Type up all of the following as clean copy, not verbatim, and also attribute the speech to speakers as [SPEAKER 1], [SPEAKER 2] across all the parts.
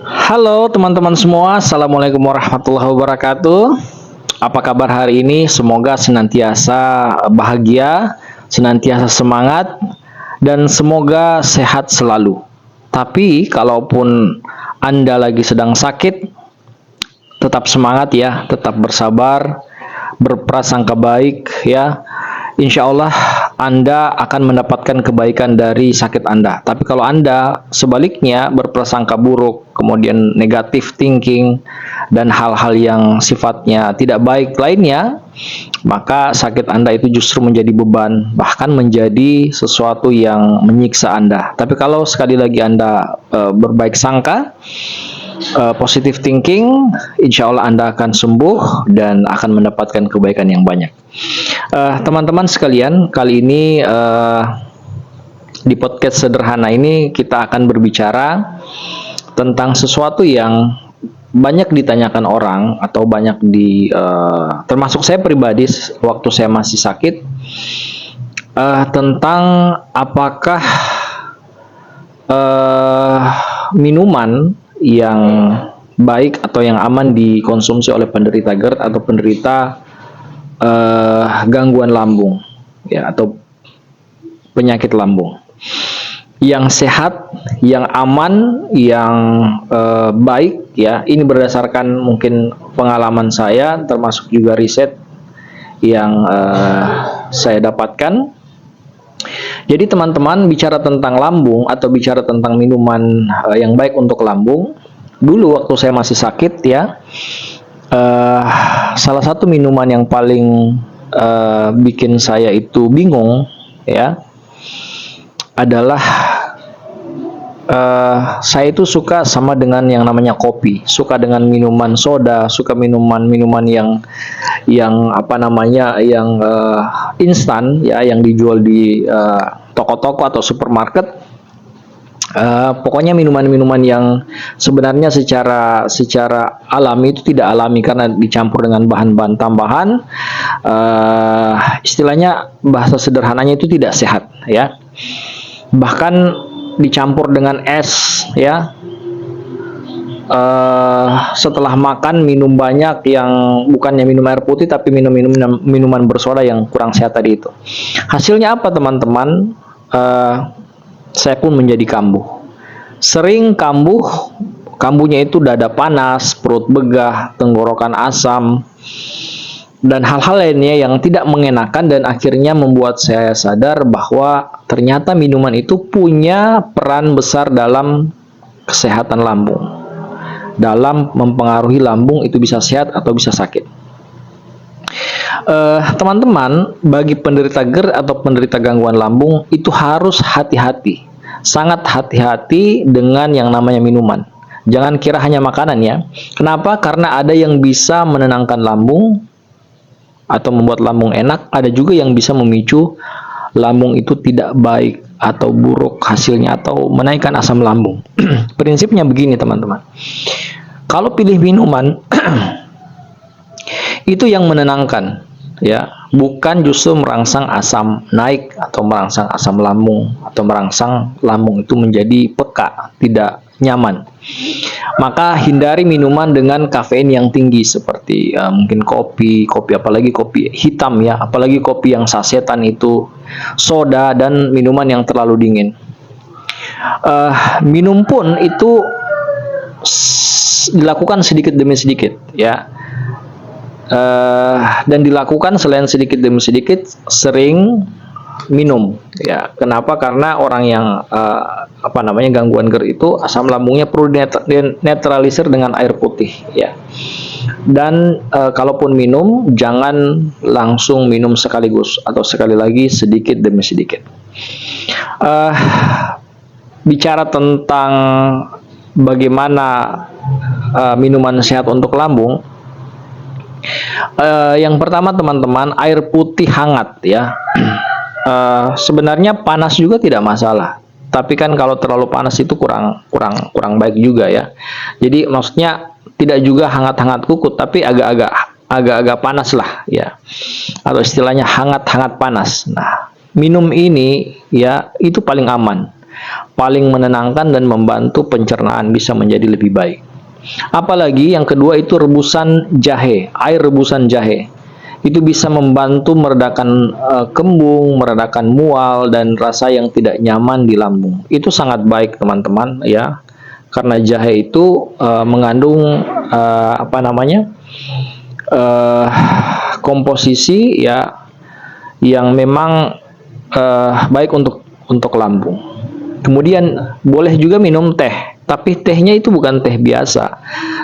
[SPEAKER 1] Halo teman-teman semua, Assalamualaikum warahmatullahi wabarakatuh. Apa kabar hari ini? Semoga senantiasa bahagia, senantiasa semangat, dan semoga sehat selalu. Tapi kalaupun Anda lagi sedang sakit, tetap semangat ya, tetap bersabar, berprasangka baik ya. Insya Allah Anda akan mendapatkan kebaikan dari sakit Anda. Tapi kalau Anda sebaliknya berprasangka buruk, kemudian negatif thinking, dan hal-hal yang sifatnya tidak baik lainnya, maka sakit Anda itu justru menjadi beban, bahkan menjadi sesuatu yang menyiksa Anda. Tapi kalau sekali lagi Anda berbaik sangka, positive thinking, insya Allah Anda akan sembuh dan akan mendapatkan kebaikan yang banyak. Teman-teman sekalian, kali ini di podcast sederhana ini kita akan berbicara tentang sesuatu yang banyak ditanyakan orang atau banyak termasuk saya pribadi waktu saya masih sakit, tentang apakah minuman yang baik atau yang aman dikonsumsi oleh penderita GERD atau penderita gangguan lambung ya, atau penyakit lambung yang sehat, yang aman, yang baik ya. Ini berdasarkan mungkin pengalaman saya, termasuk juga riset yang saya dapatkan. Jadi teman-teman, bicara tentang lambung atau bicara tentang minuman yang baik untuk lambung, dulu waktu saya masih sakit ya, salah satu minuman yang paling bikin saya itu bingung ya adalah saya itu suka sama dengan yang namanya kopi, suka dengan minuman soda, suka minuman-minuman yang apa namanya, yang instan ya, yang dijual di toko-toko atau supermarket. Pokoknya minuman-minuman yang sebenarnya secara alami itu tidak alami karena dicampur dengan bahan-bahan tambahan. Istilahnya, bahasa sederhananya itu tidak sehat ya. Bahkan dicampur dengan es ya. Setelah makan minum banyak, yang bukannya minum air putih tapi minuman bersoda yang kurang sehat tadi itu. Hasilnya apa teman-teman? Saya pun menjadi kambuh. Sering kambuh, kambuhnya itu dada panas, perut begah, tenggorokan asam, dan hal-hal lainnya yang tidak mengenakan, dan akhirnya membuat saya sadar bahwa ternyata minuman itu punya peran besar dalam kesehatan lambung, dalam mempengaruhi lambung itu bisa sehat atau bisa sakit. Teman-teman, bagi penderita GERD atau penderita gangguan lambung itu harus hati-hati, sangat hati-hati dengan yang namanya minuman. Jangan kira hanya makanan ya. Kenapa? Karena ada yang bisa menenangkan lambung atau membuat lambung enak, ada juga yang bisa memicu lambung itu tidak baik atau buruk hasilnya atau menaikkan asam lambung. Prinsipnya begini teman-teman, kalau pilih minuman itu yang menenangkan ya, bukan justru merangsang asam naik atau merangsang asam lambung atau merangsang lambung itu menjadi peka, tidak nyaman. Maka hindari minuman dengan kafein yang tinggi seperti mungkin kopi apalagi kopi hitam ya, apalagi kopi yang sasetan itu, soda, dan minuman yang terlalu dingin. Minum pun itu dilakukan sedikit demi sedikit ya. Dan dilakukan selain sedikit demi sedikit, sering minum ya. Kenapa? Karena orang yang gangguan GERD itu asam lambungnya perlu netralisir dengan air putih ya. Dan kalaupun minum, jangan langsung minum sekaligus atau sekali lagi, sedikit demi sedikit. Bicara tentang bagaimana minuman sehat untuk lambung, yang pertama teman-teman, air putih hangat ya. Sebenarnya panas juga tidak masalah, tapi kan kalau terlalu panas itu kurang baik juga ya. Jadi maksudnya tidak juga hangat-hangat kukut, tapi agak-agak panas lah ya, atau istilahnya hangat-hangat panas. Nah, minum ini ya itu paling aman. paling menenangkan dan membantu pencernaan bisa menjadi lebih baik. Apalagi yang kedua itu rebusan jahe, air rebusan jahe. Itu bisa membantu meredakan kembung, meredakan mual dan rasa yang tidak nyaman di lambung. Itu sangat baik teman-teman ya. Karena jahe itu mengandung komposisi ya yang memang baik untuk lambung. Kemudian boleh juga minum teh, tapi tehnya itu bukan teh biasa,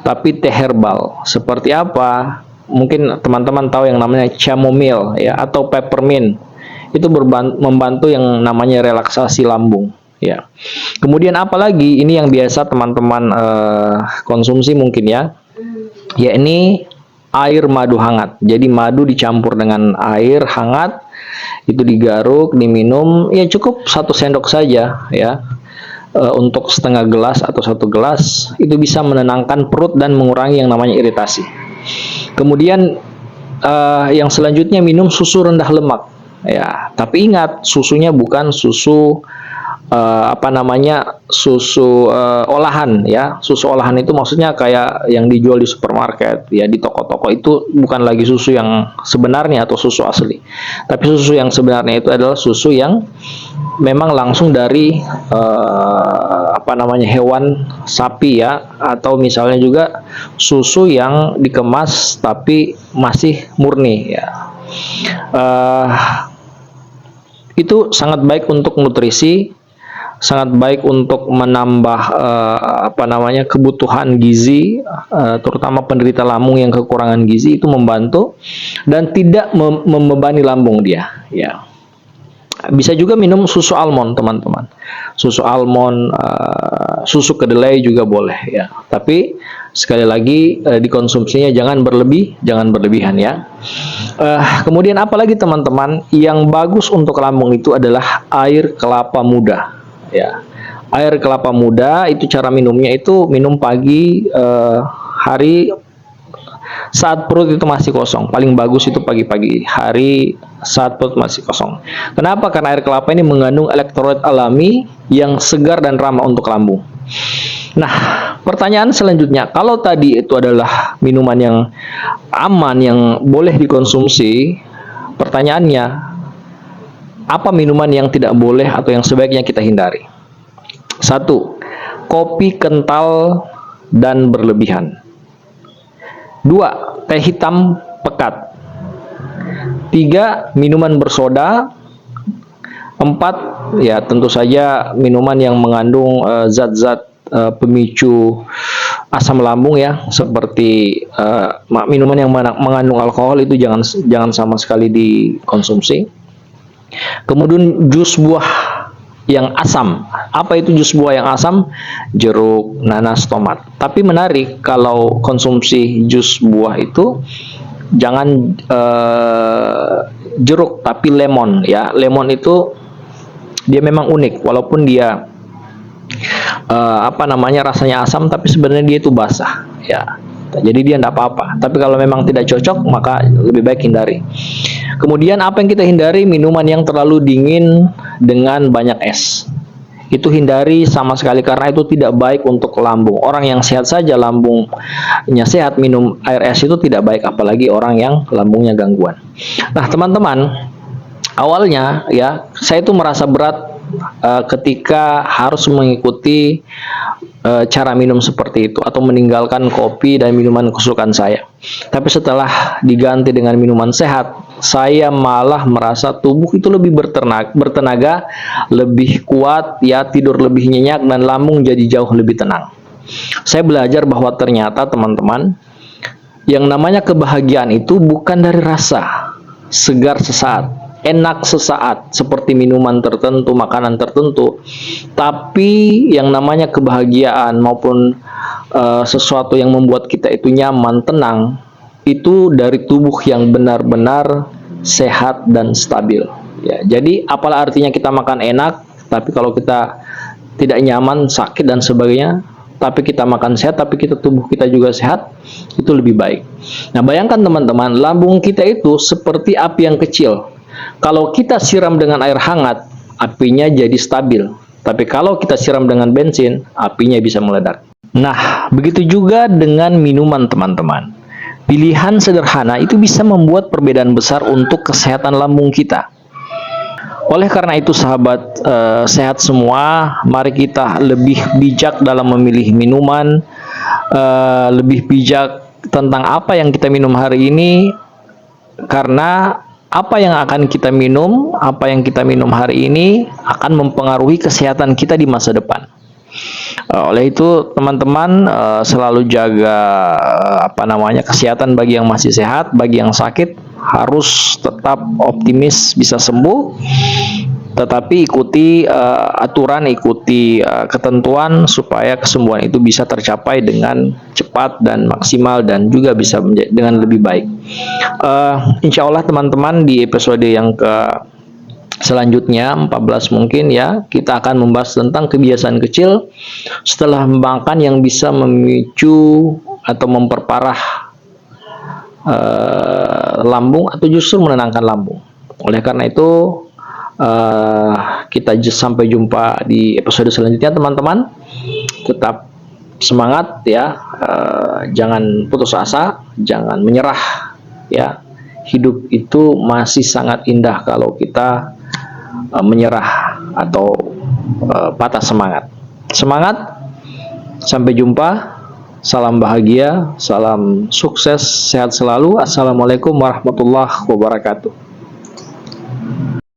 [SPEAKER 1] tapi teh herbal. Seperti apa? Mungkin teman-teman tahu yang namanya chamomile ya atau peppermint. Itu membantu yang namanya relaksasi lambung ya. Kemudian apalagi ini yang biasa teman-teman konsumsi mungkin ya. Ya ini air madu hangat. Jadi madu dicampur dengan air hangat, itu digaruk, diminum, ya cukup 1 sendok saja ya. Untuk setengah gelas atau 1 gelas itu bisa menenangkan perut dan mengurangi yang namanya iritasi. Kemudian yang selanjutnya minum susu rendah lemak ya. Tapi ingat susunya bukan susu susu olahan ya. Susu olahan itu maksudnya kayak yang dijual di supermarket ya, di toko-toko. Itu bukan lagi susu yang sebenarnya atau susu asli, tapi susu yang sebenarnya itu adalah susu yang memang langsung dari hewan sapi ya, atau misalnya juga susu yang dikemas tapi masih murni ya. Itu sangat baik untuk nutrisi, sangat baik untuk menambah kebutuhan gizi, terutama penderita lambung yang kekurangan gizi. Itu membantu dan tidak membebani lambung dia ya. Bisa juga minum susu almond teman-teman, susu almond, susu kedelai juga boleh ya, tapi sekali lagi dikonsumsinya jangan berlebihan ya. Kemudian apalagi teman-teman yang bagus untuk lambung itu adalah air kelapa muda ya. Air kelapa muda itu cara minumnya itu minum pagi hari saat perut itu masih kosong. Paling bagus itu pagi-pagi hari saat perut masih kosong. Kenapa? Karena air kelapa ini mengandung elektrolit alami yang segar dan ramah untuk lambung. Nah, pertanyaan selanjutnya, kalau tadi itu adalah minuman yang aman yang boleh dikonsumsi, pertanyaannya, apa minuman yang tidak boleh atau yang sebaiknya kita hindari? 1. Kopi kental dan berlebihan. 2. Teh hitam pekat. 3. Minuman bersoda. 4. Ya tentu saja minuman yang mengandung zat-zat pemicu asam lambung ya, seperti minuman yang mengandung alkohol itu jangan sama sekali dikonsumsi. Kemudian jus buah yang asam. Apa itu jus buah yang asam? Jeruk, nanas, tomat. Tapi menarik kalau konsumsi jus buah itu jangan jeruk tapi lemon ya. Lemon itu dia memang unik walaupun dia rasanya asam, tapi sebenarnya dia itu basah ya. Jadi dia tidak apa-apa. Tapi kalau memang tidak cocok maka lebih baik hindari. Kemudian apa yang kita hindari? Minuman yang terlalu dingin dengan banyak es. Itu hindari sama sekali karena itu tidak baik untuk lambung. Orang yang sehat saja lambungnya sehat, minum air es itu tidak baik, apalagi orang yang lambungnya gangguan. Nah, teman-teman, awalnya ya saya itu merasa berat ketika harus mengikuti cara minum seperti itu atau meninggalkan kopi dan minuman kesukaan saya. Tapi setelah diganti dengan minuman sehat, saya malah merasa tubuh itu lebih bertenaga, lebih kuat ya, tidur lebih nyenyak dan lambung jadi jauh lebih tenang. Saya belajar bahwa ternyata teman-teman, yang namanya kebahagiaan itu bukan dari rasa segar sesaat, enak sesaat seperti minuman tertentu, makanan tertentu, tapi yang namanya kebahagiaan maupun sesuatu yang membuat kita itu nyaman, tenang, itu dari tubuh yang benar-benar sehat dan stabil ya. Jadi apalah artinya kita makan enak tapi kalau kita tidak nyaman, sakit dan sebagainya, tapi kita makan sehat tapi tubuh kita juga sehat, itu lebih baik. Nah, bayangkan teman-teman, lambung kita itu seperti api yang kecil. Kalau kita siram dengan air hangat, apinya jadi stabil. Tapi kalau kita siram dengan bensin, apinya bisa meledak. Nah, begitu juga dengan minuman teman-teman. Pilihan sederhana itu bisa membuat perbedaan besar untuk kesehatan lambung kita. Oleh karena itu sahabat sehat semua, mari kita lebih bijak dalam memilih minuman, lebih bijak tentang apa yang kita minum hari ini, karena apa yang akan kita minum, apa yang kita minum hari ini akan mempengaruhi kesehatan kita di masa depan. Oleh itu teman-teman selalu jaga kesehatan bagi yang masih sehat, bagi yang sakit harus tetap optimis bisa sembuh, tetapi ikuti aturan, ikuti ketentuan supaya kesembuhan itu bisa tercapai dengan cepat dan maksimal dan juga bisa dengan lebih baik. Insya Allah teman-teman di episode yang selanjutnya 14 mungkin ya, kita akan membahas tentang kebiasaan kecil setelah makan yang bisa memicu atau memperparah lambung atau justru menenangkan lambung. Oleh karena itu kita sampai jumpa di episode selanjutnya teman-teman. Tetap semangat ya, jangan putus asa, jangan menyerah ya. Hidup itu masih sangat indah kalau kita menyerah atau patah semangat. Semangat, sampai jumpa. Salam bahagia, salam sukses, sehat selalu. Assalamualaikum warahmatullahi wabarakatuh.